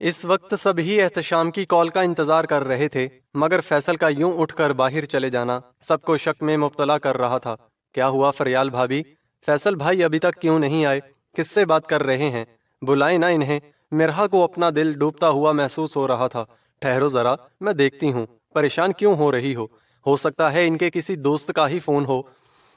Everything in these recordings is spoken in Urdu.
اس وقت سبھی احتشام کی کال کا انتظار کر رہے تھے، مگر فیصل کا یوں اٹھ کر باہر چلے جانا سب کو شک میں مبتلا کر رہا تھا۔ کیا ہوا فریال بھابھی؟ فیصل بھائی ابھی تک کیوں نہیں آئے؟ کس سے بات کر رہے ہیں؟ بلائیں نا انہیں۔ مرحا کو اپنا دل ڈوبتا ہوا محسوس ہو رہا تھا۔ ٹھہرو ذرا، میں دیکھتی ہوں۔ پریشان کیوں ہو رہی ہو سکتا ہے ان کے کسی دوست کا ہی فون ہو۔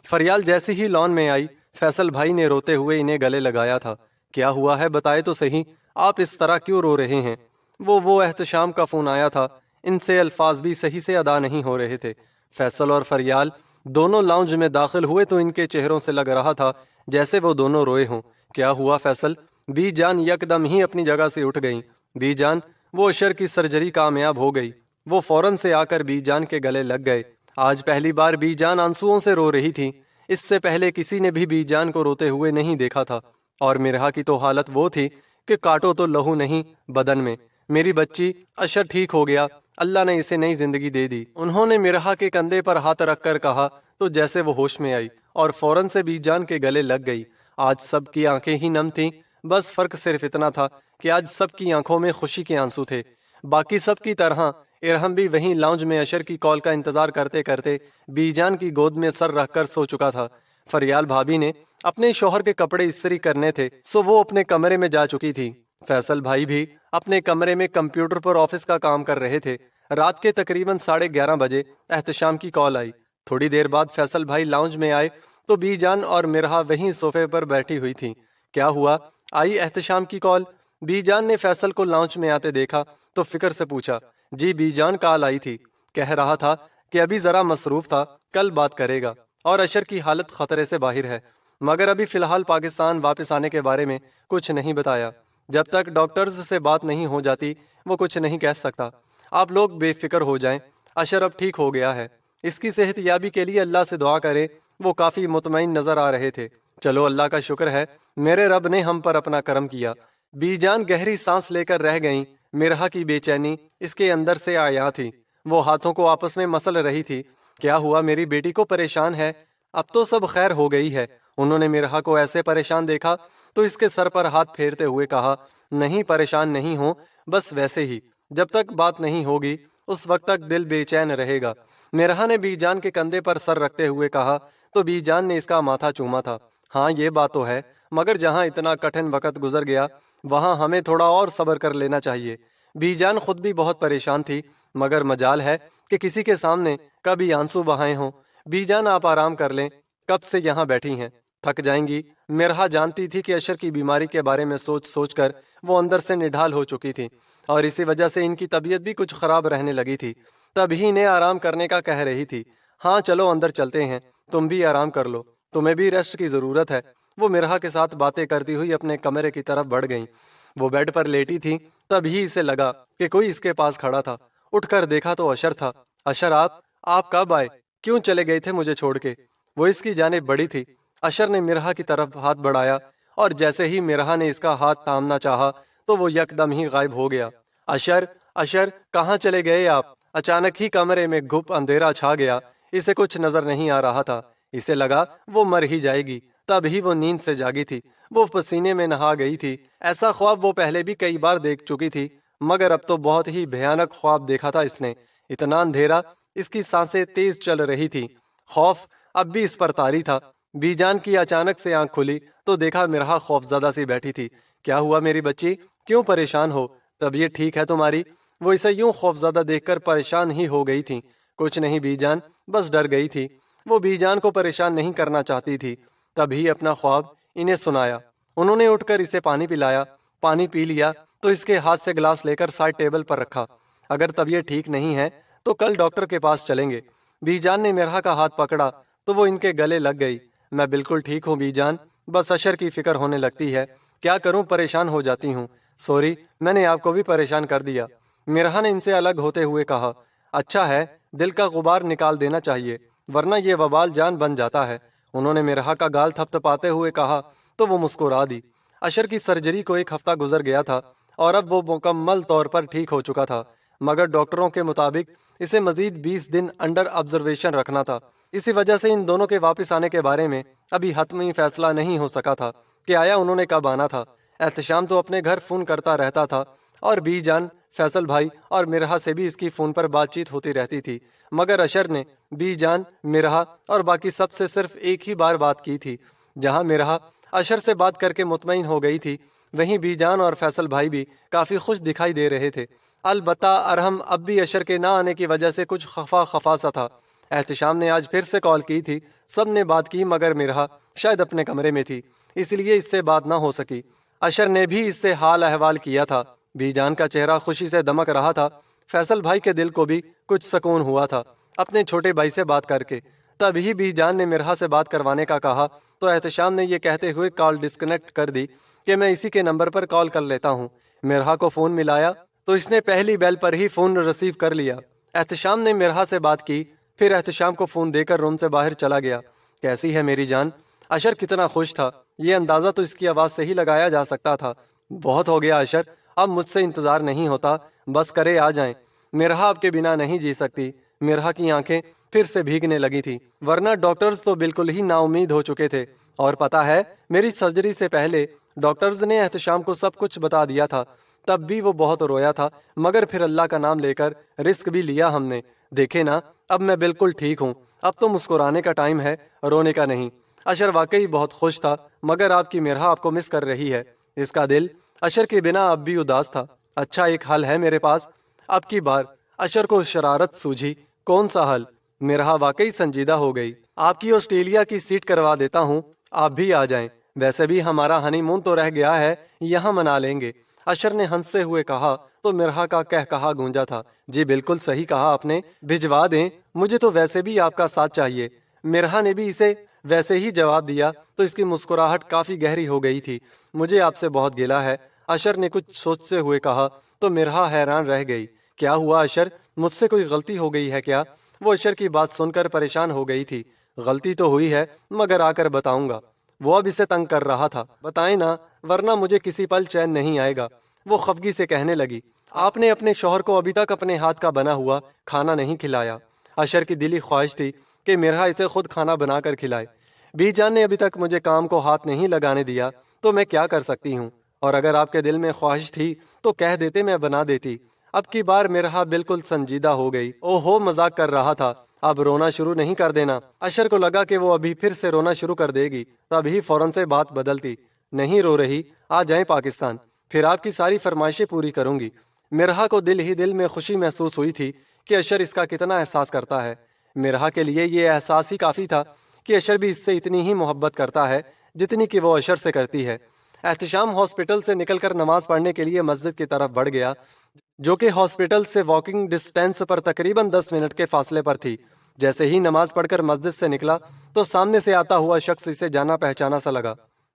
فریال جیسی ہی لان میں آئی، فیصل بھائی نے روتے ہوئے انہیں گلے لگایا تھا۔ کیا ہوا ہے بتائے تو صحیح، آپ اس طرح کیوں رو رہے ہیں؟ وہ احتشام کا فون آیا تھا، ان سے الفاظ بھی صحیح سے ادا نہیں ہو رہے تھے۔ فیصل اور فریال دونوں لاؤنج میں داخل ہوئے تو ان کے چہروں سے لگ رہا تھا جیسے وہ دونوں روئے ہوں۔ کیا ہوا فیصل؟ بی جان یکدم ہی اپنی جگہ سے اٹھ گئیں۔ بی جان، وہ اشر کی سرجری کامیاب ہو گئی۔ وہ فوراً سے آ کر بی جان کے گلے لگ گئے۔ آج پہلی بار بی جان آنسوؤں سے رو رہی تھی۔ اس سے پہلے کسی نے بھی بی جان کو روتے ہوئے نہیں دیکھا تھا، اور مرحا کی تو حالت وہ تھی کہ کاٹو تو لہو نہیں بدن میں۔ میری بچی، اشر ٹھیک ہو گیا، اللہ نے اسے نئی زندگی دے دی۔ انہوں نے مرحا کے کندھے پر ہاتھ رکھ کر کہا تو جیسے وہ ہوش میں آئی اور فوراً سے بی جان کے گلے لگ گئی۔ آج سب کی آنکھیں ہی نم تھیں، بس فرق صرف اتنا تھا کہ آج سب کی آنکھوں میں خوشی کے آنسو تھے۔ باقی سب کی طرح ارہم بھی وہیں لاؤنج میں اشر کی کال کا انتظار کرتے کرتے بی جان کی گود میں سر رکھ کر سو چکا تھا۔ فریال بھابھی نے اپنے شوہر کے کپڑے استری کرنے تھے، سو وہ اپنے کمرے میں جا چکی تھی۔ فیصل بھائی بھی اپنے کمرے میں کمپیوٹر پر آفس کا کام کر رہے تھے۔ رات کے تقریباً 11:30 بجے احتشام کی کال آئی۔ تھوڑی دیر بعد فیصل بھائی لاؤنج میں آئے تو بی جان اور مرحا وہیں صوفے پر بیٹھی ہوئی تھی۔ کیا ہوا؟ آئی احتشام کی کال؟ بی جان نے فیصل کو لاؤنج میں آتے دیکھا تو فکر سے پوچھا۔ جی بی جان، کال آئی تھی، کہہ رہا تھا کہ ابھی ذرا مصروف تھا، کل بات کرے گا، اور اشر کی حالت خطرے سے باہر ہے، مگر ابھی فی الحال پاکستان واپس آنے کے بارے میں کچھ نہیں بتایا۔ جب تک ڈاکٹرز سے بات نہیں ہو جاتی وہ کچھ نہیں کہہ سکتا۔ آپ لوگ بے فکر ہو جائیں، اشر اب ٹھیک ہو گیا ہے۔ اس کی صحت یابی کے لیے اللہ سے دعا کرے۔ وہ کافی مطمئن نظر آ رہے تھے۔ چلو اللہ کا شکر ہے، میرے رب نے ہم پر اپنا کرم کیا۔ بی جان گہری سانس لے کر رہ گئیں۔ مرحا کی بے چینی اس کے اندر سے آیا تھی، وہ ہاتھوں کو آپس میں مسل رہی تھی۔ کیا ہوا؟ میری بیٹی کو پریشان ہے؟ اب تو سب خیر ہو گئی ہے۔ انہوں نے مرحا کو ایسے پریشان دیکھا تو اس کے سر پر ہاتھ پھیرتے ہوئے کہا، نہیں پریشان نہیں ہوں، بس ویسے ہی، جب تک بات نہیں ہوگی اس وقت تک دل بے چین رہے گا۔ مرحا نے بی جان کے کندھے پر سر رکھتے ہوئے کہا تو بی جان نے اس کا ماتھا چوما تھا۔ ہاں یہ بات تو ہے، مگر جہاں اتنا کٹھن وقت گزر گیا وہاں ہمیں تھوڑا اور صبر کر لینا چاہیے۔ بی جان خود بھی بہت پریشان تھی، مگر مجال ہے کہ کسی کے سامنے کبھی آنسو بہائے ہوں۔ بی جان آپ آرام کر لیں، کب سے یہاں بیٹھی ہیں، تھک جائیں گی۔ مرحا جانتی تھی کہ اشر کی بیماری کے بارے میں سوچ سوچ کر وہ اندر سے نڈھال ہو چکی تھی، اور اسی وجہ سے ان کی طبیعت بھی کچھ خراب رہنے لگی تھی۔ تب ہی انہیں آرام کرنے کا کہہ رہی تھی۔ ہاں چلو اندر چلتے ہیں، تم بھی آرام کر لو، تمہیں بھی ریسٹ کی ضرورت ہے۔ وہ مرحا کے ساتھ باتیں کرتی ہوئی اپنے کمرے کی طرف بڑھ گئیں۔ وہ بیڈ پر لیٹی تھی، تب ہی اسے لگا کہ کوئی اس کے پاس کھڑا تھا۔ اٹھ کر دیکھا تو اشر تھا۔ اشر، آپ کب آئے؟ کیوں چلے گئے تھے مجھے چھوڑ کے؟ وہ اس کی جانب بڑھی تھی۔ اشر نے مرحا کی طرف ہاتھ بڑھایا، اور جیسے ہی مرحا نے اس کا ہاتھ تھامنا چاہا تو وہ یکدم ہی غائب ہو گیا۔ اشر کہاں چلے گئے آپ؟ اچانک ہی کمرے میں گھپ اندھیرا چھا گیا۔ اسے کچھ نظر نہیں آ رہا تھا۔ اسے لگا وہ مر ہی جائے گی۔ تب ہی وہ نیند سے جاگی تھی۔ وہ پسینے میں نہا گئی تھی۔ ایسا خواب وہ پہلے بھی کئی بار دیکھ چکی تھی، مگر اب تو بہت ہی بھیانک خواب دیکھا تھا اس نے۔ اتنا اندھیرا، اس کی سانسیں تیز چل رہی تھی۔ خوف اب بھی اس پر طاری تھا۔ بی جان کی اچانک سے آنکھ کھلی تو دیکھا مرحا خوف زدہ سی بیٹھی تھی۔ کیا ہوا میری بچی؟ کیوں پریشان ہو؟ طبیعت ٹھیک ہے تمہاری؟ وہ اسے یوں خوف زدہ دیکھ کر پریشان ہی ہو گئی تھی۔ کچھ نہیں بی جان، بس ڈر گئی تھی۔ وہ بی جان کو پریشان نہیں کرنا چاہتی تھی۔ تبھی اپنا خواب انہیں سنایا۔ انہوں نے اٹھ کر اسے پانی پلایا۔ پانی پی لیا تو اس کے ہاتھ سے گلاس لے کر سائڈ ٹیبل پر رکھا۔ اگر طبیعت ٹھیک نہیں ہے تو کل ڈاکٹر کے پاس چلیں گے۔ بی جان نے مرحا کا ہاتھ پکڑا تو وہ ان کے گلے لگ گئی۔ میں بالکل ٹھیک ہوں بی جان، بس اشر کی فکر ہونے لگتی ہے، کیا کروں، پریشان ہو جاتی ہوں۔ سوری، میں نے آپ کو بھی پریشان کر دیا۔ مرحا نے ان سے الگ ہوتے ہوئے کہا۔ اچھا ہے، دل کا غبار نکال دینا چاہیے، ورنہ یہ وبال جان بن جاتا ہے۔ انہوں نے مرحا کا گال تھپ تھپاتے ہوئے کہا تو وہ مسکرا دی۔ اشر کی سرجری کو 1 ہفتہ گزر گیا تھا اور اب وہ مکمل طور پر ٹھیک ہو چکا تھا، مگر ڈاکٹروں کے مطابق اسے مزید 20 دن انڈر آبزرویشن رکھنا تھا۔ اسی وجہ سے ان دونوں کے واپس آنے کے بارے میں ابھی حتمی فیصلہ نہیں ہو سکا تھا کہ آیا انہوں نے کب آنا تھا۔ احتشام تو اپنے گھر فون کرتا رہتا تھا، اور بی جان، فیصل بھائی اور مرحا سے بھی اس کی فون پر بات چیت ہوتی رہتی تھی، مگر اشر نے بی جان، مرحا اور باقی سب سے صرف ایک ہی بار بات کی تھی۔ جہاں مرحا اشر سے بات کر کے مطمئن ہو گئی تھی، وہیں بی جان اور فیصل بھائی بھی کافی خوش دکھائی دے رہے تھے۔ البتہ ارحم اب بھی اشر کے نہ آنے کی وجہ سے کچھ خفا خفا سا تھا۔ احتشام نے آج پھر سے کال کی تھی، سب نے بات کی، مگر مرحا شاید اپنے کمرے میں تھی، اس لیے اس سے بات نہ ہو سکی۔ اشر نے بھی اس سے حال احوال کیا تھا۔ بی جان کا چہرہ خوشی سے دمک رہا تھا، فیصل بھائی کے دل کو بھی کچھ سکون ہوا تھا اپنے چھوٹے بھائی سے بات کر کے۔ تبھی بی جان نے مرحا سے بات کروانے کا کہا تو احتشام نے یہ کہتے ہوئے کال ڈسکنیکٹ کر دی کہ میں اسی کے نمبر پر کال کر لیتا ہوں۔ مرحا کو فون ملایا تو اس نے پہلی بیل پر ہی فون ریسیو کر لیا۔ احتشام نے مرحا سے بات کی، پھر احتشام کو فون دے کر روم سے باہر چلا گیا۔ کیسی ہے میری جان؟ اشر کتنا خوش تھا، یہ اندازہ تو اس کی آواز سے ہی لگایا جا سکتا تھا۔ بہت ہو گیا اشر، اب مجھ سے انتظار نہیں ہوتا، بس کرے آ جائیں۔ مرحا آپ کے بنا نہیں جی سکتی۔ مرحا کی آنکھیں پھر سے بھیگنے لگی تھی، ورنہ ڈاکٹرز تو بالکل ہی نا امید ہو چکے تھے۔ اور پتا ہے، میری سرجری سے پہلے ڈاکٹرز نے احتشام کو سب کچھ بتا دیا تھا، تب بھی وہ بہت رویا تھا، مگر پھر اللہ کا نام لے کر رسک بھی لیا ہم نے۔ دیکھے نا، اب میں بالکل ٹھیک ہوں، اب تو مسکرانے کا ٹائم ہے، رونے کا نہیں۔ اشر واقعی بہت خوش تھا، مگر آپ کی مرحا آپ کو مس کر رہی ہے۔ اس کا دل اشر کے بنا اب بھی اداس تھا۔ اچھا، ایک حل ہے میرے پاس۔ اب کی بار اشر کو شرارت سوجھی۔ کون سا حل؟ مرحا واقعی سنجیدہ ہو گئی۔ آپ کی آسٹریلیا کی سیٹ کروا دیتا ہوں، آپ بھی آ جائیں، ویسے بھی ہمارا ہنی مون تو رہ گیا ہے، یہاں منا لیں گے۔ اشر نے ہنستے ہوئے کہا تو مرحا کا کہا گونجا تھا، جی بالکل صحیح کہا آپ نے، بھجوا دیں، مجھے تو ویسے بھی آپ کا ساتھ چاہیے۔ مرحا نے بھی اسے ویسے ہی جواب دیا تو اس کی مسکراہٹ کافی گہری ہو گئی تھی۔ مجھے آپ سے بہت گلہ ہے، اشر نے کچھ سوچتے ہوئے کہا تو مرحا حیران رہ گئی۔ کیا ہوا اشر؟ مجھ سے کوئی غلطی ہو گئی ہے کیا؟ وہ اشر کی بات سن کر پریشان ہو گئی تھی۔ غلطی تو ہوئی ہے، مگر آ کر بتاؤں گا۔ وہ اب اسے تنگ کر رہا تھا، بتائیں نا، ورنہ مجھے کسی پل چین نہیں آئے گا۔ وہ خفگی سے کہنے لگی، آپ نے اپنے شوہر کو ابھی تک اپنے ہاتھ کا بنا ہوا کھانا نہیں کھلایا۔ اشر کی دلی خواہش تھی کہ مرحا اسے خود کھانا بنا کر کھلائے۔ بی جان نے ابھی تک مجھے کام کو ہاتھ نہیں لگانے دیا، تو میں کیا کر سکتی ہوں؟ اور اگر آپ کے دل میں خواہش تھی تو کہہ دیتے، میں بنا دیتی۔ اب کی بار مرحا بالکل سنجیدہ ہو گئی۔ او ہو، مذاق کر رہا تھا، اب رونا شروع نہیں کر دینا۔ اشر کو لگا کہ وہ ابھی پھر سے رونا شروع کر دے گی، تبھی فوراً سے بات بدلتی، نہیں رو رہی، آ جائیں پاکستان، پھر آپ کی ساری فرمائشیں پوری کروں گی۔ مرحا کو دل ہی دل میں خوشی محسوس ہوئی تھی کہ اشر اس کا کتنا احساس کرتا ہے۔ مرحا کے لیے یہ احساس ہی کافی تھا کہ اشر بھی اس سے اتنی ہی محبت کرتا ہے جتنی کہ وہ اشر سے کرتی ہے۔ احتشام ہاسپٹل سے نکل کر نماز پڑھنے کے لیے مسجد کی طرف بڑھ گیا، جو کہ ہاسپٹل سے واکنگ ڈسٹینس پر تقریباً 10 منٹ کے فاصلے پر تھی۔ جیسے ہی نماز پڑھ کر مسجد سے نکلا تو سامنے سے آتا ہوا شخص اسے جانا پہچانا سا لگا۔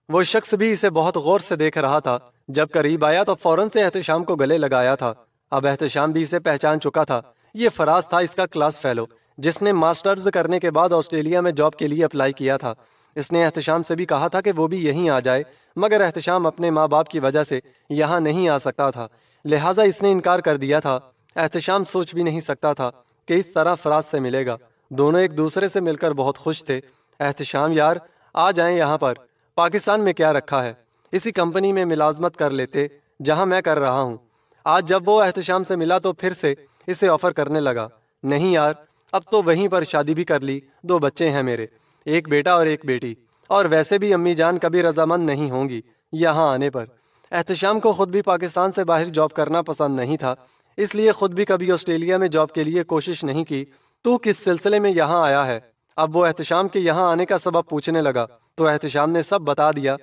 وہ شخص بھی اسے بہت غور سے دیکھ رہا تھا۔ جب قریب آیا تو فوراً سے احتشام کو گلے لگایا تھا۔ اب احتشام بھی اسے پہچان چکا تھا، یہ فراز تھا، اس کا کلاس فیلو، جس نے ماسٹرز کرنے کے بعد آسٹریلیا میں جاب کے لیے اپلائی کیا تھا۔ اس نے احتشام سے بھی کہا تھا کہ وہ بھی یہیں آ جائے، مگر احتشام اپنے ماں باپ کی وجہ سے یہاں نہیں آ سکتا تھا، لہٰذا اس نے انکار کر دیا تھا۔ احتشام سوچ بھی نہیں سکتا تھا کہ اس طرح فراز سے ملے گا۔ دونوں ایک دوسرے سے مل کر بہت خوش تھے۔ احتشام یار، آ جائیں یہاں پر، پاکستان میں کیا رکھا ہے، اسی کمپنی میں ملازمت کر لیتے جہاں میں کر رہا ہوں۔ آج جب وہ احتشام سے ملا تو پھر سے اسے آفر کرنے لگا، نہیں یار، اب تو وہیں پر شادی بھی کر لی، 2 بچے ہیں میرے، ایک بیٹا اور ایک بیٹی، اور ویسے بھی امی جان کبھی رضامند نہیں ہوں گی یہاں آنے پر۔ احتشام کو خود بھی پاکستان سے باہر جاب کرنا پسند نہیں تھا، اس لیے خود بھی کبھی آسٹریلیا میں جاب کے لیے کوشش نہیں کی۔ تو کس سلسلے میں یہاں آیا ہے؟ اب وہ احتشام کے یہاں آنے کا سبب پوچھنے لگا تو احتشام نے سب بتا دیا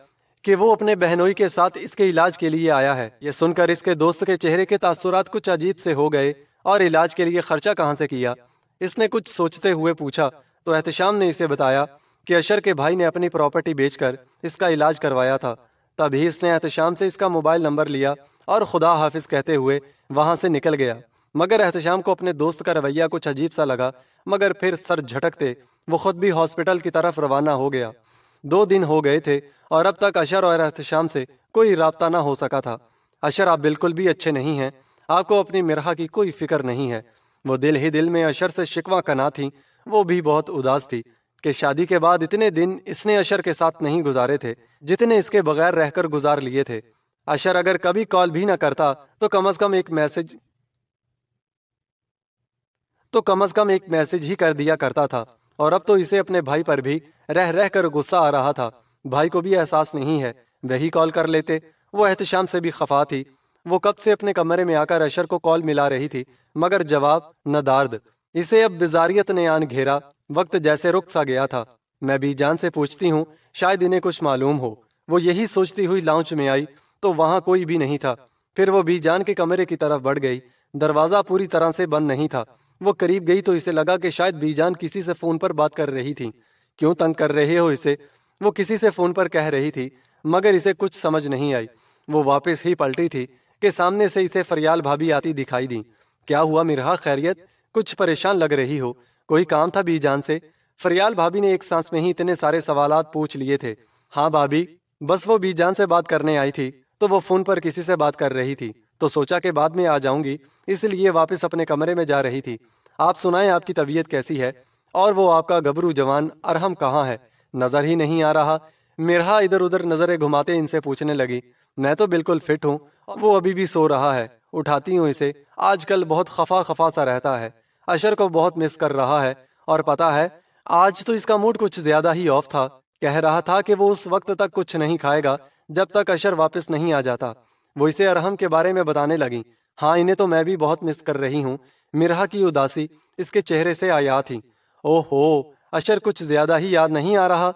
کہ وہ اپنے بہنوئی کے ساتھ اس کے علاج کے لیے آیا ہے۔ یہ سن کر اس کے دوست کے چہرے کے تاثرات کچھ عجیب سے ہو گئے، اور علاج کے لیے خرچہ کہاں سے کیا؟ اس نے کچھ سوچتے ہوئے پوچھا تو احتشام نے اسے بتایا کہ اشر کے بھائی نے اپنی پراپرٹی بیچ کر اس کا علاج کروایا تھا۔ تبھی اس نے احتشام سے اس کا موبائل نمبر لیا اور خدا حافظ کہتے ہوئے وہاں سے نکل گیا۔ مگر احتشام کو اپنے دوست کا رویہ کچھ عجیب سا لگا، مگر پھر سر جھٹکتے وہ خود بھی ہاسپٹل کی طرف روانہ ہو گیا۔ 2 دن ہو گئے تھے اور اب تک اشر اور احتشام سے کوئی رابطہ نہ ہو سکا تھا۔ اشر، آپ بالکل بھی اچھے نہیں ہیں، آپ کو اپنی مرحا کی کوئی فکر نہیں ہے۔ وہ دل ہی دل میں اشر سے شکوہ کنا تھی، وہ بھی بہت اداس تھی کہ شادی کے بعد اتنے دن اس نے اشر کے ساتھ نہیں گزارے تھے جتنے اس کے بغیر رہ کر گزار لیے تھے۔ اشر اگر کبھی کال بھی نہ کرتا تو کم از کم ایک میسج ہی کر دیا کرتا تھا، اور اب تو اسے اپنے بھائی پر بھی رہ رہ کر غصہ آ رہا تھا۔ بھائی کو بھی احساس نہیں ہے، وہی کال کر لیتے۔ وہ احتشام سے بھی خفا تھی۔ وہ کب سے اپنے کمرے میں آ کر اشر کو کال ملا رہی تھی، مگر جواب نہ دارد۔ اسے اب بزاریت نے آن گھیرا، وقت جیسے رک سا گیا تھا۔ میں بی جان سے پوچھتی ہوں، شاید انہیں کچھ معلوم ہو۔ وہ یہی سوچتی ہوئی لاؤنج میں آئی تو وہاں کوئی بھی نہیں تھا۔ پھر وہ بی جان کے کمرے کی طرف بڑھ گئی۔ دروازہ پوری طرح سے بند نہیں تھا۔ وہ قریب گئی تو اسے لگا کہ شاید بی جان کسی سے فون پر بات کر رہی تھی۔ کیوں تنگ کر رہے ہو اسے؟ وہ کسی سے فون پر کہہ رہی تھی، مگر اسے کچھ سمجھ نہیں آئی۔ وہ واپس ہی پلٹی تھی کہ سامنے سے اسے فریال بھابی آتی دکھائی دی۔ کیا ہوا مرہا، خیریت؟ کچھ پریشان لگ رہی ہو، کوئی کام تھا بی جان سے؟ فریال بھابی نے ایک سانس میں ہی اتنے سارے سوالات پوچھ لیے تھے۔ ہاں بھابی، بس وہ بی جان سے بات کرنے آئی تھی تو وہ فون پر کسی سے بات کر رہی تھی، تو سوچا کہ بعد میں آ جاؤں گی، اس لیے واپس اپنے کمرے میں جا رہی تھی۔ آپ سنائیں، آپ کی طبیعت کیسی ہے؟ اور وہ آپ کا گبرو جوان ارحم کہاں ہے؟ نظر ہی نہیں آ رہا۔ مرہا ادھر ادھر نظریں گھماتے ان سے پوچھنے لگی۔ میں تو بالکل فٹ ہوں، وہ ابھی بھی سو رہا ہے، اٹھاتی ہوں اسے۔ آج کل بہت خفا خفا سا رہتا ہے، اشر کو بہت مس کر رہا ہے، اور پتا ہے آج تو اس کا موڈ کچھ زیادہ ہی آف تھا۔ کہہ رہا تھا کہ وہ اس وقت تک کچھ نہیں کھائے گا جب تک اشر واپس نہیں آ جاتا۔ وہ اسے ارحم کے بارے میں بتانے لگی۔ ہاں، انہیں تو میں بھی بہت مس کر رہی ہوں۔ مرہا کی اداسی اس کے چہرے سے آیا تھی۔ اوہ ہو، اشر کچھ زیادہ ہی یاد نہیں آ رہا؟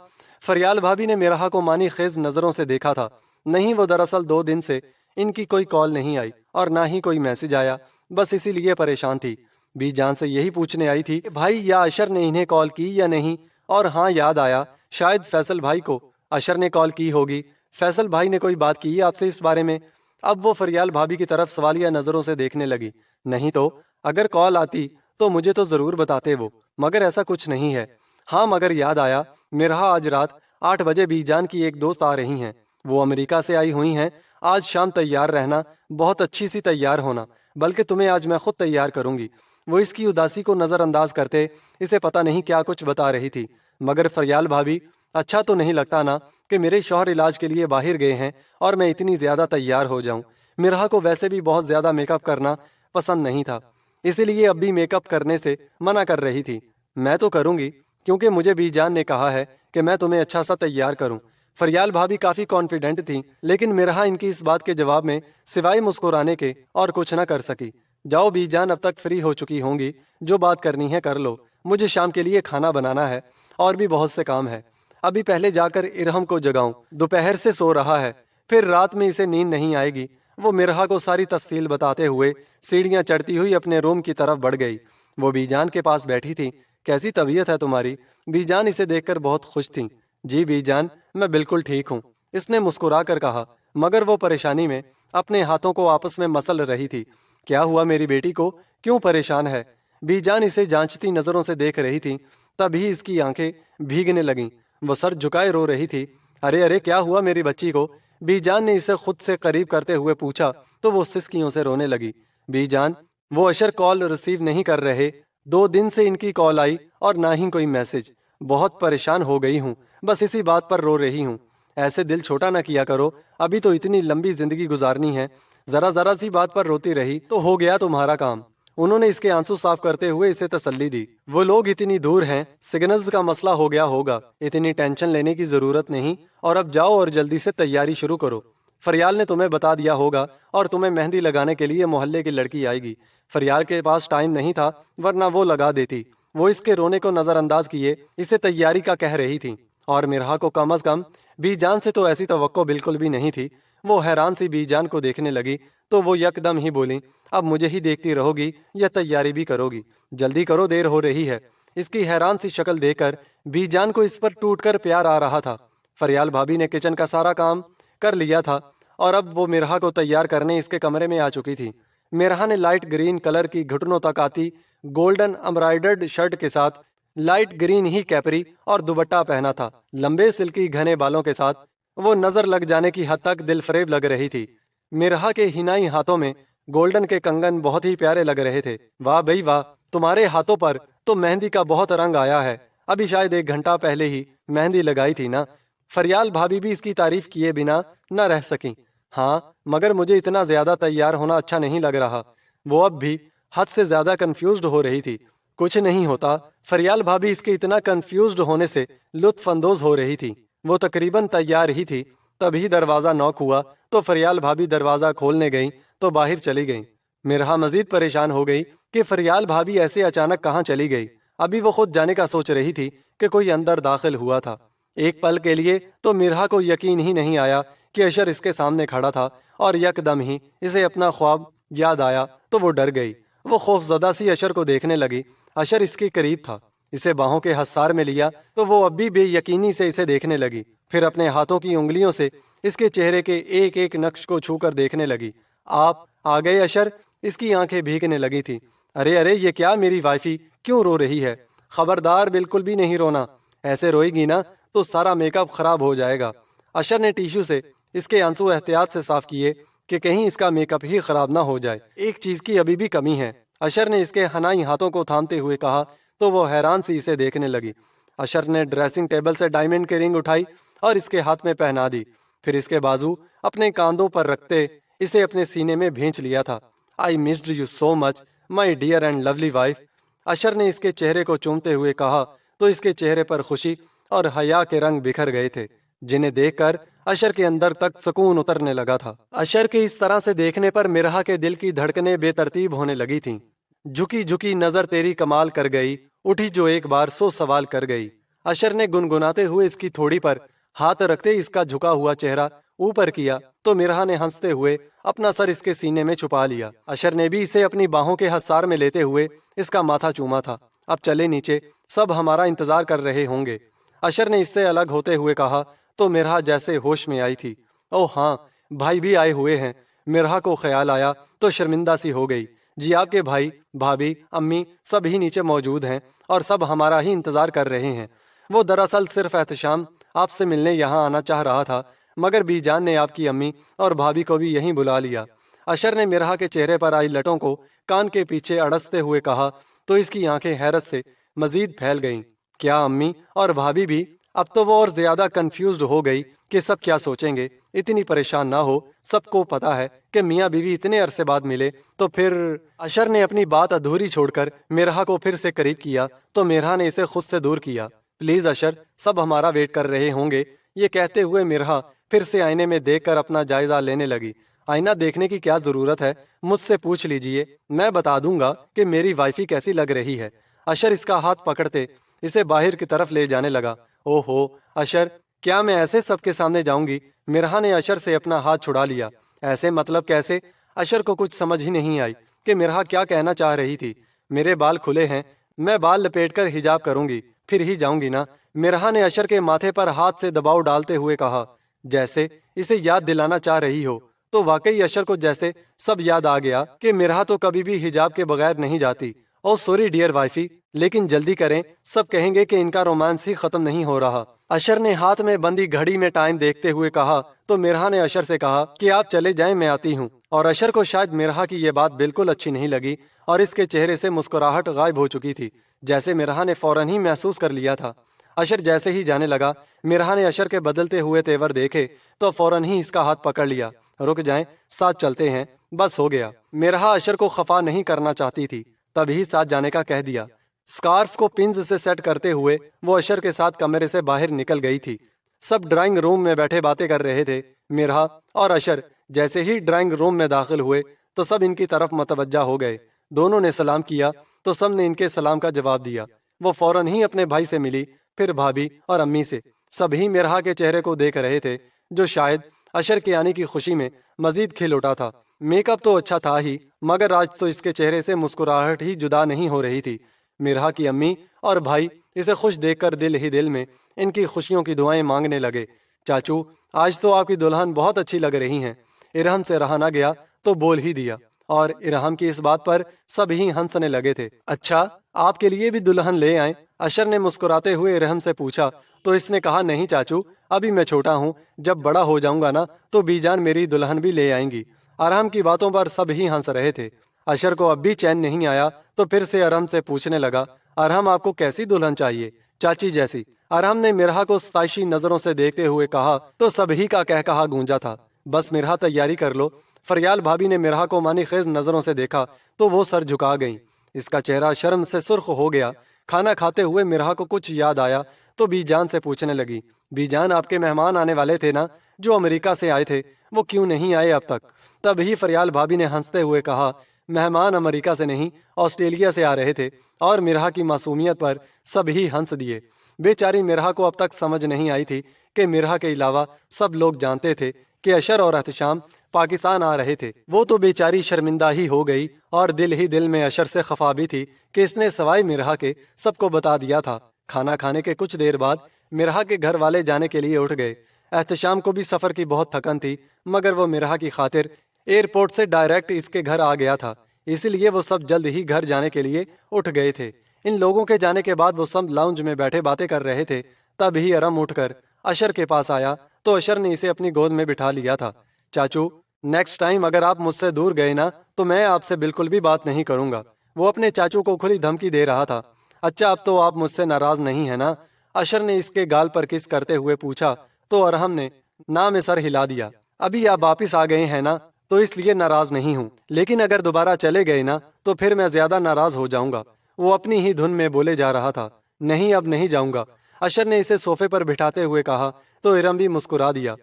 فریال بھابی نے مرہا کو مانی خیز نظروں سے دیکھا تھا۔ نہیں، وہ دراصل 2 دن سے ان کی کوئی کال نہیں آئی اور نہ ہی کوئی میسج آیا، بس اسی لیے پریشان تھی۔ بی جان سے یہی پوچھنے آئی تھی کہ بھائی یا اشر نے انہیں کال کی یا نہیں۔ اور ہاں، یاد آیا، شاید فیصل بھائی کو اشر نے کال کی ہوگی۔ فیصل بھائی نے کوئی بات کی آپ سے اس بارے میں؟ اب وہ فریال بھابی کی طرف سوالیہ نظروں سے دیکھنے لگی۔ نہیں تو اگر کال آتی تو مجھے تو ضرور بتاتے وہ، مگر ایسا کچھ نہیں ہے۔ ہاں، مگر یاد آیا، مرہا آج رات 8 بجے بی جان کی ایک دوست آ رہی ہیں، وہ امریکہ سے آئی ہوئی ہیں۔ آج شام تیار رہنا، بہت اچھی سی تیار ہونا، بلکہ تمہیں آج میں خود تیار کروں گی۔ وہ اس کی اداسی کو نظر انداز کرتے اسے پتہ نہیں کیا کچھ بتا رہی تھی۔ مگر فریال بھابی، اچھا تو نہیں لگتا نا کہ میرے شوہر علاج کے لیے باہر گئے ہیں اور میں اتنی زیادہ تیار ہو جاؤں۔ مرہا کو ویسے بھی بہت زیادہ میک اپ کرنا پسند نہیں تھا، اسی لیے اب بھی میک اپ کرنے سے منع کر رہی تھی۔ میں تو کروں گی، کیونکہ مجھے بی جان نے کہا ہے کہ میں تمہیں اچھا سا تیار کروں۔ فریال بھابی کافی کانفیڈنٹ تھی، لیکن مرہا ان کی اس بات کے جواب میں سوائے مسکرانے کے اور کچھ نہ کر سکی۔ جاؤ بی جان اب تک فری ہو چکی ہوں گی، جو بات کرنی ہے کر لو، مجھے شام کے لیے کھانا بنانا ہے اور بھی بہت سے کام ہے۔ ابھی پہلے جا کر ارحم کو جگاؤں، دوپہر سے سو رہا ہے، پھر رات میں اسے نیند نہیں آئے گی۔ وہ مرہا کو ساری تفصیل بتاتے ہوئے سیڑھیاں چڑھتی ہوئی اپنے روم کی طرف بڑھ گئی۔ وہ بی جان کے پاس بیٹھی تھی۔ کیسی طبیعت ہے تمہاری؟ بی جان اسے دیکھ کر بہت خوش تھیں۔ جی بی جان، میں بالکل ٹھیک ہوں، اس نے مسکرا کر کہا، مگر وہ پریشانی میں اپنے ہاتھوں کو آپس میں مسل رہی تھی۔ کیا ہوا میری بیٹی کو؟ کیوں پریشان ہے؟ بی جان اسے جانچتی نظروں سے دیکھ رہی تھی، تبھی اس کی آنکھیں بھیگنے لگیں۔ وہ سر جھکائے رو رہی تھی۔ ارے ارے، کیا ہوا میری بچی کو؟ بی جان نے اسے خود سے قریب کرتے ہوئے پوچھا تو وہ سسکیوں سے رونے لگی۔ بی جان، وہ اشر کال ریسیو نہیں کر رہے، 2 دن سے ان کی کال آئی اور نہ ہی کوئی میسج۔ بہت پریشان ہو گئی ہوں، بس اسی بات پر رو رہی ہوں۔ ایسے دل چھوٹا نہ کیا کرو، ابھی تو اتنی لمبی زندگی گزارنی ہے، ذرا ذرا سی بات پر روتی رہی تو ہو گیا تمہارا کام۔ انہوں نے اس کے آنسو صاف کرتے ہوئے اسے تسلی دی۔ وہ لوگ اتنی دور ہیں، سگنلز کا مسئلہ ہو گیا ہوگا، اتنی ٹینشن لینے کی ضرورت نہیں، اور اب جاؤ اور جلدی سے تیاری شروع کرو۔ فریال نے تمہیں بتا دیا ہوگا اور تمہیں مہندی لگانے کے لیے محلے کی لڑکی آئے گی۔ فریال کے پاس ٹائم نہیں تھا، ورنہ وہ لگا دیتی۔ وہ اس کے رونے کو نظر انداز کیے اسے تیاری کا کہہ رہی تھی، اور مرہا کو کم از کم بی جان سے تو ایسی توقع بالکل بھی نہیں تھی۔ وہ حیران سی بی جان کو دیکھنے لگی تو وہ یکدم ہی بولی، اب مجھے ہی دیکھتی رہو گی یا تیاری بھی کرو گی؟ جلدی کرو، دیر ہو رہی ہے۔ اس کی حیران سی شکل دیکھ کر بی جان کو اس پر ٹوٹ کر پیار آ رہا تھا۔ فریال بھابی نے کچن کا سارا کام کر لیا تھا اور اب وہ مرہا کو تیار کرنے اس کے کمرے میں آ چکی تھی۔ مرہا نے لائٹ گرین کلر کی گھٹنوں تک آتی گولڈن امبرائڈرڈ شرٹ کے ساتھ لائٹ گرین ہی کیپری اور دوپٹہ پہنا تھا۔ لمبے سلکی گھنے بالوں کے ساتھ وہ نظر لگ جانے کی حد تک دل فریب لگ رہی تھی۔ مرہا کے ہنائی ہاتھوں میں گولڈن کے کنگن بہت ہی پیارے لگ رہے تھے۔ واہ بھئی واہ، تمہارے ہاتھوں پر تو مہندی کا بہت رنگ آیا ہے، ابھی شاید 1 گھنٹہ پہلے ہی مہندی لگائی تھی نا؟ فریال بھابی بھی اس کی تعریف کیے بنا نہ رہ سکیں۔ ہاں مگر مجھے اتنا زیادہ تیار ہونا اچھا نہیں لگ رہا۔ وہ اب بھی حد سے زیادہ کنفیوزڈ ہو رہی تھی۔ کچھ نہیں ہوتا، فریال بھابھی اس کے اتنا کنفیوزڈ ہونے سے لطف اندوز ہو رہی تھی۔ وہ تقریباً تیار ہی تھی، تبھی دروازہ نوک ہوا تو فریال بھابھی دروازہ کھولنے گئیں تو باہر چلی گئیں۔ مرہا مزید پریشان ہو گئی کہ فریال بھابھی ایسے اچانک کہاں چلی گئی۔ ابھی وہ خود جانے کا سوچ رہی تھی کہ کوئی اندر داخل ہوا تھا۔ ایک پل کے لیے تو مرہا کو یقین ہی نہیں آیا کہ اشر اس کے سامنے کھڑا تھا، اور یک دم ہی اسے اپنا خواب یاد آیا تو وہ ڈر گئی۔ وہ خوف زدہ سی اشر کو دیکھنے لگی۔ اشر اس کے قریب تھا، اسے باہوں کے حصار میں لیا تو وہ اب بھی بے یقینی سے اسے دیکھنے لگی، پھر اپنے ہاتھوں کی انگلیوں سے اس کے چہرے کے ایک ایک نقش کو چھو کر دیکھنے لگی۔ آپ آ گئے اشر؟ اس کی آنکھیں بھیگنے لگی تھی۔ ارے ارے یہ کیا، میری وائفی کیوں رو رہی ہے؟ خبردار بالکل بھی نہیں رونا، ایسے روئے گی نا تو سارا میک اپ خراب ہو جائے گا۔ اشر نے ٹیشو سے اس کے آنسو احتیاط سے صاف کیے کہ کہیں اس کا میک اپ ہی خراب نہ ہو جائے۔ ایک چیز کی ابھی بھی کمی ہے، اشر نے اس کے حنائی ہاتھوں کو تھامتے ہوئے کہا تو وہ حیران سی اسے دیکھنے لگی۔ اشر نے ڈریسنگ ٹیبل سے ڈائمنڈ کی رنگ اٹھائی اور اس کے ہاتھ میں پہنا دی، پھر اس کے بازو اپنے کاندھوں پر رکھتے اسے اپنے سینے میں بھینچ لیا تھا۔ I missed you so much, my dear and lovely wife۔ اشر نے اس کے چہرے کو چومتے ہوئے کہا تو اس کے چہرے پر خوشی اور حیا کے رنگ بکھر گئے تھے، جنہیں دیکھ کر اشر کے اندر تک سکون اترنے لگا تھا۔ اشر کے اس طرح سے دیکھنے پر مرہا کے دل کی دھڑکنیں بے ترتیب ہونے لگی تھیں۔ جھکی جھکی نظر تیری کمال کر گئی، اٹھی جو ایک بار سو سوال کر گئی۔ اشر نے گنگناتے ہوئے اس کی تھوڑی پر ہاتھ رکھتے اس کا جھکا ہوا چہرہ اوپر کیا تو مرہا نے ہنستے ہوئے اپنا سر اس کے سینے میں چھپا لیا۔ اشر نے بھی اسے اپنی باہوں کے حصار میں لیتے ہوئے اس کا ماتھا چوما تھا۔ اب چلے نیچے، سب ہمارا انتظار کر رہے ہوں گے۔ اشر نے اس سے الگ ہوتے ہوئے کہا تو مرہا جیسے ہوش میں آئی تھی۔ او ہاں، بھائی بھی آئے ہوئے ہیں۔ مرہا کو خیال آیا تو شرمندہ سی ہو گئی۔ جی آپ کے بھائی، بھابھی، امی سب ہی نیچے موجود ہیں اور سب ہمارا ہی انتظار کر رہے ہیں۔ وہ دراصل صرف احتشام آپ سے ملنے یہاں آنا چاہ رہا تھا، مگر بی جان نے آپ کی امی اور بھابھی کو بھی یہیں بلا لیا۔ اشر نے مرہا کے چہرے پر آئی لٹوں کو کان کے پیچھے اڑستے ہوئے کہا تو اس کی آنکھیں حیرت سے مزید پھیل گئیں۔ کیا امی اور بھابھی بھی؟ اب تو وہ اور زیادہ کنفیوزڈ ہو گئی کہ سب کیا سوچیں گے۔ اتنی پریشان نہ ہو، سب کو پتا ہے کہ میاں بیوی اتنے عرصے بعد ملے تو پھر۔ اشر نے اپنی بات ادھوری چھوڑ کر مرہا کو پھر سے قریب کیا تو مرہا نے اسے خود سے دور کیا۔ پلیز اشر، سب ہمارا ویٹ کر رہے ہوں گے۔ یہ کہتے ہوئے مرہا پھر سے آئینے میں دیکھ کر اپنا جائزہ لینے لگی۔ آئینہ دیکھنے کی کیا ضرورت ہے، مجھ سے پوچھ لیجئے، میں بتا دوں گا کہ میری وائفی کیسی لگ رہی ہے۔ اشر اس کا ہاتھ پکڑتے اسے باہر کی طرف لے جانے لگا۔ او ہو اشر، کیا میں ایسے سب کے سامنے جاؤں گی؟ مرہا نے اشر سے اپنا ہاتھ چھڑا لیا۔ ایسے مطلب کیسے؟ اشر کو کچھ سمجھ ہی نہیں آئی کہ مرہا کیا کہنا چاہ رہی تھی۔ میرے بال کھلے ہیں، میں بال لپیٹ کر حجاب کروں گی، پھر ہی جاؤں گی نا۔ مرہا نے اشر کے ماتھے پر ہاتھ سے دباؤ ڈالتے ہوئے کہا، جیسے اسے یاد دلانا چاہ رہی ہو۔ تو واقعی اشر کو جیسے سب یاد آ گیا کہ مرہا تو کبھی بھی حجاب کے بغیر نہیں جاتی۔ او سوری ڈیئر وائفی، لیکن جلدی کریں، سب کہیں گے کہ ان کا رومانس ہی ختم نہیں ہو رہا۔ اشر نے ہاتھ میں بندی گھڑی میں ٹائم دیکھتے ہوئے کہا تو مرہا نے اشر سے کہا کہ آپ چلے جائیں، میں آتی ہوں۔ اور اشر کو شاید مرہا کی یہ بات بالکل اچھی نہیں لگی اور اس کے چہرے سے مسکراہٹ غائب ہو چکی تھی، جیسے مرہا نے فوراً ہی محسوس کر لیا تھا۔ اشر جیسے ہی جانے لگا، مرہا نے اشر کے بدلتے ہوئے تیور دیکھے تو فوراً ہی اس کا ہاتھ پکڑ لیا۔ رک جائیں، ساتھ چلتے ہیں، بس ہو گیا۔ مرہا اشر کو خفا نہیں کرنا چاہتی تھی، تبھی ساتھ جانے کا کہہ دیا۔ سکارف کو پنز سے سیٹ کرتے ہوئے وہ اشر کے ساتھ کمرے سے باہر نکل گئی تھی۔ سب ڈرائنگ روم میں بیٹھے باتیں کر رہے تھے۔ مرہا اور اشر جیسے ہی ڈرائنگ روم میں داخل ہوئے تو سب ان کی طرف متوجہ ہو گئے۔ دونوں نے سلام کیا تو سب نے ان کے سلام کا جواب دیا۔ وہ فوراً ہی اپنے بھائی سے ملی، پھر بھابھی اور امی سے۔ سبھی مرہا کے چہرے کو دیکھ رہے تھے، جو شاید اشر کے آنے کی خوشی میں مزید کھل اٹھا تھا۔ میک اپ تو اچھا تھا ہی، مگر آج تو اس کے چہرے سے مسکراہٹ ہی جدا نہیں ہو رہی تھی۔ مرہا کی امی اور بھائی اسے خوش دیکھ کر دل ہی دل میں ان کی خوشیوں کی دعائیں مانگنے لگے۔ چاچو، آج تو آپ کی دلہن بہت اچھی لگ رہی ہیں۔ ارحم سے رہا نہ گیا تو بول ہی دیا، اور ارحم کی اس بات پر سب ہی ہنسنے لگے تھے۔ اچھا، آپ کے لیے بھی دلہن لے آئیں؟ اشر نے مسکراتے ہوئے ارحم سے پوچھا تو اس نے کہا، نہیں چاچو، ابھی میں چھوٹا ہوں، جب بڑا ہو جاؤں گا نا تو بی جان میری دلہن بھی لے آئیں گی۔ ارحم کی باتوں پر سب ہی ہنس رہے تھے۔ اشر کو اب بھی چین نہیں آیا تو پھر سے ارحم سے پوچھنے لگا، ارحم آپ کو کیسی دلہن چاہیے؟ چاچی جیسی۔ ارحم نے مرہا کو ستائشی نظروں سے دیکھتے ہوئے کہا تو سب ہی کا کہا گونجا تھا۔ بس مرہا تیاری کر لو۔ فریال بھابھی نے مرہا کو مانی خیز نظروں سے دیکھا تو وہ سر جھکا گئیں۔ اس کا چہرہ شرم سے سرخ ہو گیا۔ کھانا کھاتے ہوئے مرہا کو کچھ یاد آیا تو بی جان سے پوچھنے لگی، بی جان آپ کے مہمان آنے والے تھے نا، جو امریکہ سے آئے تھے، وہ کیوں نہیں آئے اب تک؟ تب ہی فریال بھابھی نے ہنستے ہوئے کہا، مہمان امریکہ سے نہیں، آسٹریلیا سے آ رہے تھے، اور مرہا کی معصومیت پر سب ہی ہنس دیے۔ بیچاری مرہا کو اب تک سمجھ نہیں آئی تھی کہ مرہا کے علاوہ سب لوگ جانتے تھے کہ اشر اور احتشام پاکستان آ رہے تھے۔ وہ تو بیچاری شرمندہ ہی ہو گئی اور دل ہی دل میں اشر سے خفا بھی تھی کہ اس نے سوائے مرہا کے سب کو بتا دیا تھا۔ کھانا کھانے کے کچھ دیر بعد مرہا کے گھر والے جانے کے لیے اٹھ گئے۔ احتشام کو بھی سفر کی بہت تھکن تھی، مگر وہ مرہا کی خاطر ایئرپورٹ سے ڈائریکٹ اس کے گھر آ گیا تھا، اسی لیے وہ سب جلد ہی گھر جانے کے لیے اٹھ گئے تھے۔ ان لوگوں کے جانے کے بعد وہ سب لاؤنج میں بیٹھے باتیں کر رہے تھے۔ تب ہی ارم اٹھ کر اشر کے پاس آیا تو اشر نے اسے اپنی گود میں بٹھا لیا تھا۔ چاچو، نیکسٹ ٹائم اگر آپ مجھ سے دور گئے نا تو میں آپ سے بالکل بھی بات نہیں کروں گا۔ وہ اپنے چاچو کو کھلی دھمکی دے رہا تھا۔ اچھا، اب تو آپ مجھ سے ناراض نہیں ہے نا؟ اشر نے اس کے گال پر کس کرتے ہوئے پوچھا تو ارہم نے نہ میں سر ہلا دیا۔ ابھی آپ واپس آ گئے ہیں نا تو اس لیے ناراض نہیں ہوں، لیکن اگر دوبارہ چلے گئے نا تو پھر میں زیادہ ناراض ہو جاؤں گا۔ وہ اپنی ہی دھن میں بولے جا رہا تھا۔ نہیں، اب نہیں جاؤں گا، اشر نے اسے صوفے پر بٹھاتے ہوئے کہا تو ارم بھی مسکرا دیا۔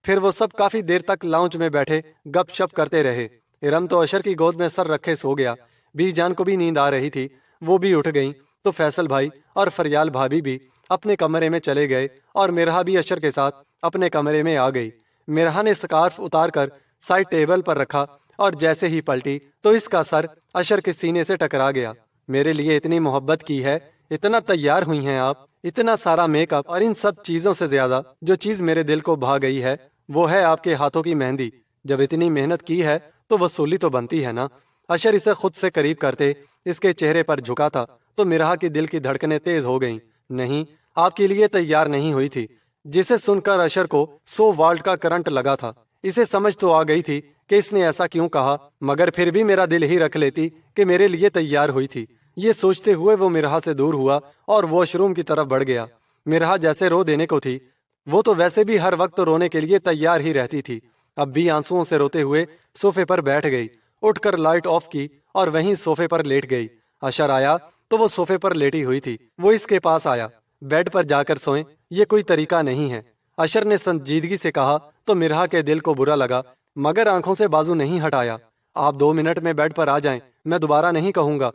پھر وہ سب کافی دیر تک لاؤنج میں بیٹھے گپ شپ کرتے رہے۔ ارم تو اشر کی گود میں سر رکھے سو گیا۔ بی جان کو بھی نیند آ رہی تھی، وہ بھی اٹھ گئیں تو فیصل بھائی اور فریال بھابھی بھی اپنے کمرے میں چلے گئے اور مرہا بھی اشر کے ساتھ اپنے کمرے میں آ گئی۔ مرہا نے سکارف اتار کر سائڈ ٹیبل پر رکھا اور جیسے ہی پلٹی تو اس کا سر اشر کے سینے سے ٹکرا گیا۔ میرے لیے اتنی محبت کی ہے، اتنا تیار ہوئی ہیں آپ، اتنا سارا میک اپ، اور ان سب چیزوں سے زیادہ جو چیز میرے دل کو بھا گئی ہے وہ ہے آپ کے ہاتھوں کی مہندی۔ جب اتنی محنت کی ہے تو وصولی تو بنتی ہے نا۔ اشر اسے خود سے قریب کرتے اس کے چہرے پر جھکا تھا تو مرہا کی دل کی دھڑکنیں تیز ہو گئیں۔ نہیں، آپ کے لیے تیار نہیں ہوئی تھی، جسے سن کر اشر کو 100 والٹ کا کرنٹ لگا تھا۔ اسے سمجھ تو آ گئی تھی کہ اس نے ایسا کیوں کہا، مگر پھر بھی میرا دل ہی رکھ لیتی کہ میرے لیے تیار ہوئی تھی۔ یہ سوچتے ہوئے وہ مرہا سے دور ہوا اور واش روم کی طرف بڑھ گیا۔ مرہا جیسے رو دینے کو تھی، وہ تو ویسے بھی ہر وقت رونے کے لیے تیار ہی رہتی تھی، اب بھی آنسوؤں سے روتے ہوئے صوفے پر بیٹھ گئی، اٹھ کر لائٹ آف کی اور وہیں صوفے پر لیٹ گئی۔ اشر آیا تو وہ صوفے پر لیٹی ہوئی تھی۔ وہ اس کے پاس آیا، بیڈ پر جا کر سوئیں، یہ کوئی طریقہ نہیں ہے، اشر نے سنجیدگی سے کہا تو مرہا کے دل کو برا لگا، مگر آنکھوں سے بازو نہیں ہٹایا۔ آپ 2 منٹ میں بیڈ پر آ جائیں، میں دوبارہ نہیں کہوں گا۔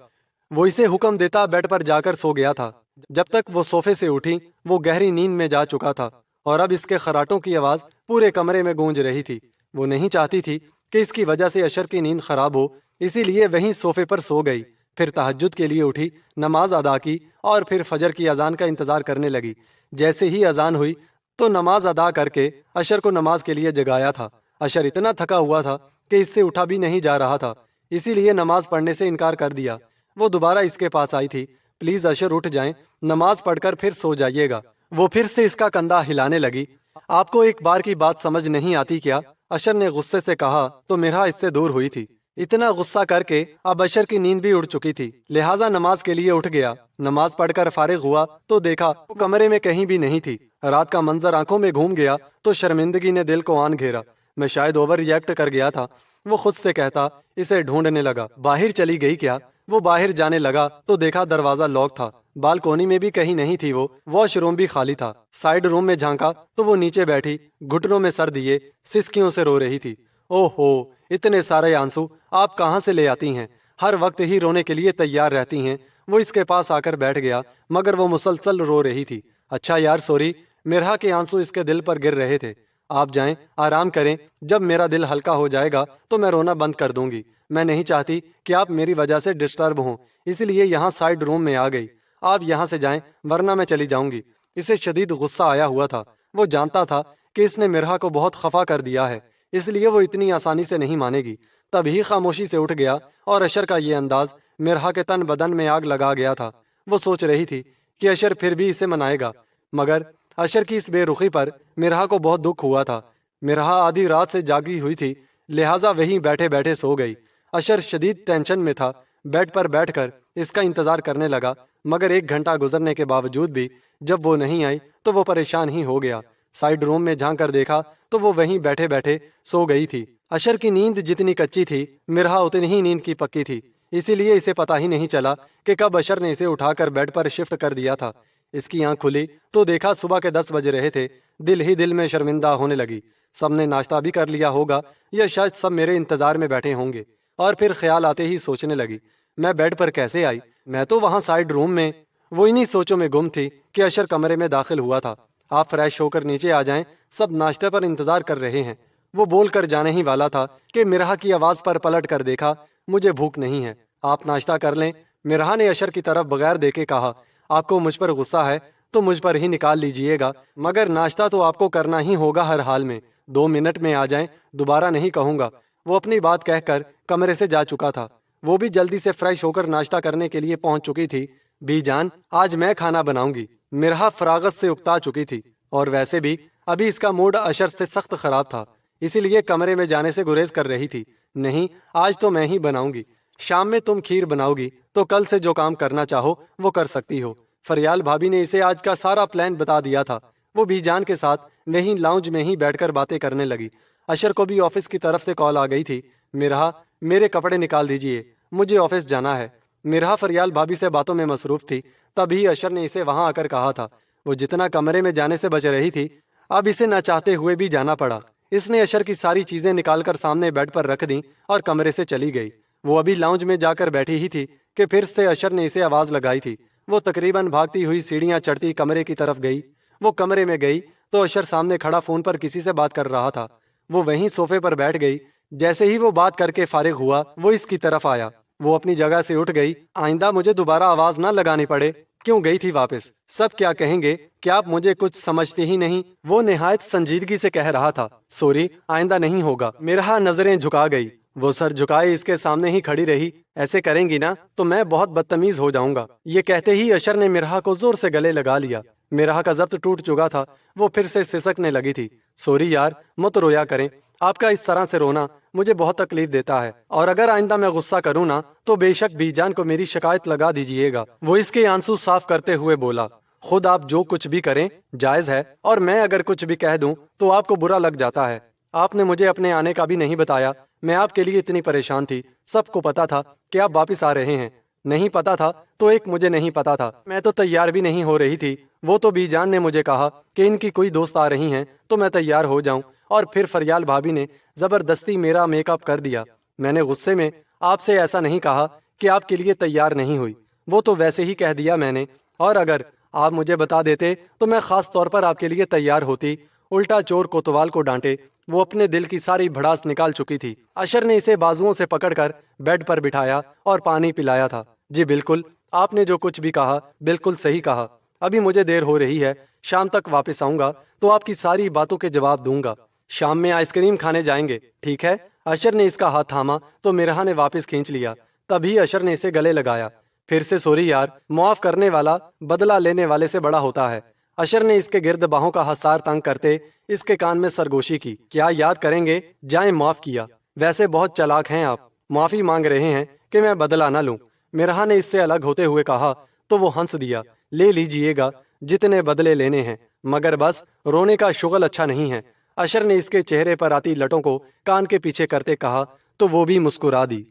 وہ اسے حکم دیتا بیڈ پر جا کر سو گیا تھا۔ جب تک وہ صوفے سے اٹھی وہ گہری نیند میں جا چکا تھا اور اب اس کے خراٹوں کی آواز پورے کمرے میں گونج رہی تھی۔ وہ نہیں چاہتی تھی کہ اس کی وجہ سے اشر کی نیند خراب ہو، اسی لیے وہیں صوفے پر سو گئی۔ پھر تہجد کے لیے اٹھی، نماز ادا کی اور پھر فجر کی اذان کا انتظار کرنے لگی۔ جیسے ہی اذان ہوئی تو نماز ادا کر کے اشر کو نماز کے لیے جگایا تھا۔ اشر اتنا تھکا ہوا تھا کہ اس سے اٹھا بھی نہیں جا رہا تھا، اسی لیے نماز پڑھنے سے انکار کر دیا۔ وہ دوبارہ اس کے پاس آئی تھی، پلیز اشر اٹھ جائیں، نماز پڑھ کر پھر سو جائیے گا۔ وہ پھر سے اس کا کندھا ہلانے لگی۔ آپ کو ایک بار کی بات سمجھ نہیں آتی کیا؟ اشر نے غصے سے کہا تو مرہا اس سے دور ہوئی تھی۔ اتنا غصہ کر کے اب اشر کی نیند بھی اڑ چکی تھی، لہٰذا نماز کے لیے اٹھ گیا۔ نماز پڑھ کر فارغ ہوا تو دیکھا وہ کمرے میں کہیں بھی نہیں تھی۔ رات کا منظر آنکھوں میں گھوم گیا تو شرمندگی نے دل کو آن گھیرا۔ میں شاید اوور ریئیکٹ کر گیا تھا، وہ خود سے کہتا، اسے ڈھونڈنے لگا۔ باہر چلی گئی کیا؟ وہ باہر جانے لگا تو دیکھا دروازہ لاک تھا، بالکونی میں بھی کہیں نہیں تھی، وہ واش روم بھی خالی تھا۔ سائیڈ روم میں جھانکا تو وہ نیچے بیٹھی گھٹنوں میں سر دیے سسکیوں سے رو رہی تھی۔ اوہ ہو، اتنے سارے آنسو آپ کہاں سے لے آتی ہیں؟ ہر وقت ہی رونے کے لیے تیار رہتی ہیں۔ وہ اس کے پاس آ کر بیٹھ گیا مگر وہ مسلسل رو رہی تھی۔ اچھا یار سوری، مرہا کے آنسو اس کے دل پر گر رہے تھے۔ آپ جائیں، آرام کریں، جب میرا دل ہلکا ہو جائے گا تو میں رونا بند کر دوں گی۔ میں نہیں چاہتی کہ آپ میری وجہ سے ڈسٹرب ہوں، اس لیے یہاں سائیڈ روم میں آ گئی۔ آپ یہاں سے جائیں ورنہ میں چلی جاؤں گی۔ اسے شدید غصہ آیا ہوا تھا، وہ جانتا تھا کہ اس نے مرہا کو بہت خفا کر دیا ہے، اس لیے وہ اتنی آسانی سے نہیں مانے گی۔ تب ہی خاموشی سے اٹھ گیا اور اشر کا یہ انداز مرہا کے تن بدن میں آگ لگا گیا تھا۔ وہ سوچ رہی تھی کہ اشر پھر بھی اسے منائے گا، مگر اشر کی اس بے رخی پر مرہا کو بہت دکھ ہوا تھا۔ مرہا آدھی رات سے جاگی ہوئی تھی، لہٰذا وہیں بیٹھے بیٹھے سو گئی۔ اشر شدید ٹینشن میں تھا، بیڈ پر بیٹھ کر اس کا انتظار کرنے لگا، مگر 1 گھنٹہ گزرنے کے باوجود بھی جب وہ نہیں آئی تو وہ پریشان ہی ہو گیا۔ سائڈ روم میں جھانک کر دیکھا تو وہ وہیں بیٹھے بیٹھے سو گئی تھی۔ اشر کی نیند جتنی کچی تھی، مرہا اتنی ہی نیند کی پکی تھی، اسی لیے اسے پتہ ہی نہیں چلا کہ کب اشر نے اسے اٹھا کر بیڈ پر شفٹ کر دیا تھا۔ اس کی آنکھ کھلی تو دیکھا صبح کے 10 بج رہے تھے۔ دل ہی دل میں شرمندہ ہونے لگی۔ سب نے ناشتہ بھی کر لیا ہوگا یا شاید سب میرے انتظار میں بیٹھے ہوں گے۔ اور پھر خیال آتے ہی سوچنے لگی، میں بیڈ پر کیسے آئی؟ میں تو وہاں سائڈ روم میں۔ وہ انہی سوچوں میں گم تھی کہ اشر کمرے میں داخل ہوا تھا۔ آپ فریش ہو کر نیچے آ جائیں، سب ناشتے پر انتظار کر رہے ہیں۔ وہ بول کر جانے ہی والا تھا کہ مرہا کی آواز پر پلٹ کر دیکھا، مجھے بھوک نہیں ہے، آپ ناشتہ کر لیں۔ مرہا نے اشر کی طرف بغیر دیکھے کہا، آپ کو مجھ پر غصہ ہے تو مجھ پر ہی نکال لیجئے گا، مگر ناشتہ تو آپ کو کرنا ہی ہوگا ہر حال میں۔ 2 منٹ میں آ جائیں، دوبارہ نہیں کہوں گا۔ وہ اپنی بات کہہ کر کمرے سے جا چکا تھا۔ وہ بھی جلدی سے فریش ہو کر ناشتہ کرنے کے لیے پہنچ چکی تھی۔ بی جان، آج میں کھانا بناؤں گی۔ مرہا فراغت سے اکتا چکی تھی، اور ویسے بھی ابھی اس کا موڈ اشر سے سخت خراب تھا، اسی لیے کمرے میں جانے سے گریز کر رہی تھی۔ نہیں، آج تو میں ہی بناؤں گی۔ شام میں تم کھیر بناؤ گی تو کل سے جو کام کرنا چاہو وہ کر سکتی ہو۔ فریال بھابی نے اسے آج کا سارا پلان بتا دیا تھا۔ وہ بی جان کے ساتھ وہیں لاؤنج میں ہی بیٹھ کر باتیں کرنے لگی۔ اشر کو بھی آفس کی طرف سے کال آ گئی تھی، مرہا میرے کپڑے نکال دیجئے، مجھے آفس جانا ہے۔ مرہا فریال بھابی سے باتوں میں مصروف تھی، تبھی اشر نے اسے وہاں آ کر کہا تھا۔ وہ جتنا کمرے میں جانے سے بچ رہی تھی، اب اسے نہ چاہتے ہوئے بھی جانا پڑا۔ اس نے اشر کی ساری چیزیں نکال کر سامنے بیڈ پر رکھ دیں اور کمرے سے چلی گئی۔ وہ ابھی لاؤنج میں جا کر بیٹھی ہی تھی کہ پھر سے اشر نے اسے آواز لگائی تھی۔ وہ تقریباً بھاگتی ہوئی سیڑھیاں چڑھتی کمرے کی طرف گئی۔ وہ کمرے میں گئی تو اشر سامنے کھڑا فون پر کسی سے بات کر رہا تھا۔ وہ وہیں صوفے پر بیٹھ گئی۔ جیسے ہی وہ بات کر کے فارغ ہوا، وہ اس کی طرف آیا۔ وہ اپنی جگہ سے اٹھ گئی، آئندہ مجھے دوبارہ آواز نہ لگانی پڑے۔ کیوں گئی تھی واپس؟ سب کیا کہیں گے کہ آپ مجھے کچھ سمجھتے ہی نہیں؟ وہ نہایت سنجیدگی سے کہہ رہا تھا۔ سوری، آئندہ نہیں ہوگا۔ مرہا نظریں جھکا گئی۔ وہ سر جھکائے اس کے سامنے ہی کھڑی رہی۔ ایسے کریں گی نا تو میں بہت بدتمیز ہو جاؤں گا۔ یہ کہتے ہی اشر نے مرہا کو زور سے گلے لگا لیا۔ مرہا کا ضبط ٹوٹ چکا تھا، وہ پھر سے سسکنے لگی تھی۔ سوری یار، مت رویا کریں، آپ کا اس طرح سے رونا مجھے بہت تکلیف دیتا ہے، اور اگر آئندہ میں غصہ کروں نا تو بے شک بی جان کو میری شکایت لگا دیجئے گا۔ وہ اس کے آنسو صاف کرتے ہوئے بولا، خود آپ جو کچھ بھی کریں جائز ہے، اور میں اگر کچھ بھی کہہ دوں تو آپ کو برا لگ جاتا ہے۔ آپ نے مجھے اپنے آنے کا بھی نہیں بتایا۔ میں آپ کے لیے اتنی پریشان تھی، سب کو پتا تھا کہ آپ واپس آ رہے ہیں۔ نہیں پتا تھا تو ایک مجھے نہیں پتا تھا، میں تو تیار بھی نہیں ہو رہی تھی۔ وہ تو بی جان نے مجھے کہا کہ ان کی کوئی دوست آ رہی ہیں تو میں تیار ہو جاؤں، اور پھر فریال بھابی نے زبردستی میرا میک اپ کر دیا۔ میں نے غصے میں آپ سے ایسا نہیں کہا کہ آپ کے لیے تیار نہیں ہوئی، وہ تو ویسے ہی کہہ دیا میں نے، اور اگر آپ مجھے بتا دیتے تو میں خاص طور پر آپ کے لیے تیار ہوتی۔ الٹا چور کوتوال کو ڈانٹے۔ وہ اپنے دل کی ساری بھڑاس نکال چکی تھی۔ اشر نے اسے بازوؤں سے پکڑ کر بیڈ پر بٹھایا اور پانی پلایا تھا۔ جی بالکل، آپ نے جو کچھ بھی کہا بالکل صحیح کہا۔ ابھی مجھے دیر ہو رہی ہے، شام تک واپس آؤں گا تو آپ کی ساری باتوں کے جواب دوں گا۔ شام میں آئس کریم کھانے جائیں گے، ٹھیک ہے؟ اشر نے اس کا ہاتھ تھاما تو مرہا نے واپس کھینچ لیا۔ تبھی اشر نے اسے گلے لگایا۔ پھر سے سوری یار، معاف کرنے والا بدلہ لینے والے سے بڑا ہوتا ہے۔ اشر نے اس کے گرد باہوں کا حصار تنگ کرتے اس کے کان میں سرگوشی کی۔ کیا یاد کریں گے؟ جائیں معاف کیا۔ ویسے بہت چالاک ہیں آپ، معافی مانگ رہے ہیں کہ میں بدلہ نہ لوں۔ مرہا نے اس سے الگ ہوتے ہوئے کہا تو وہ ہنس دیا۔ لے لیجئے گا جتنے بدلے لینے ہیں، مگر بس رونے کا شغل اچھا نہیں ہے۔ اشر نے اس کے چہرے پر آتی لٹوں کو کان کے پیچھے کرتے کہا تو وہ بھی مسکرا دی۔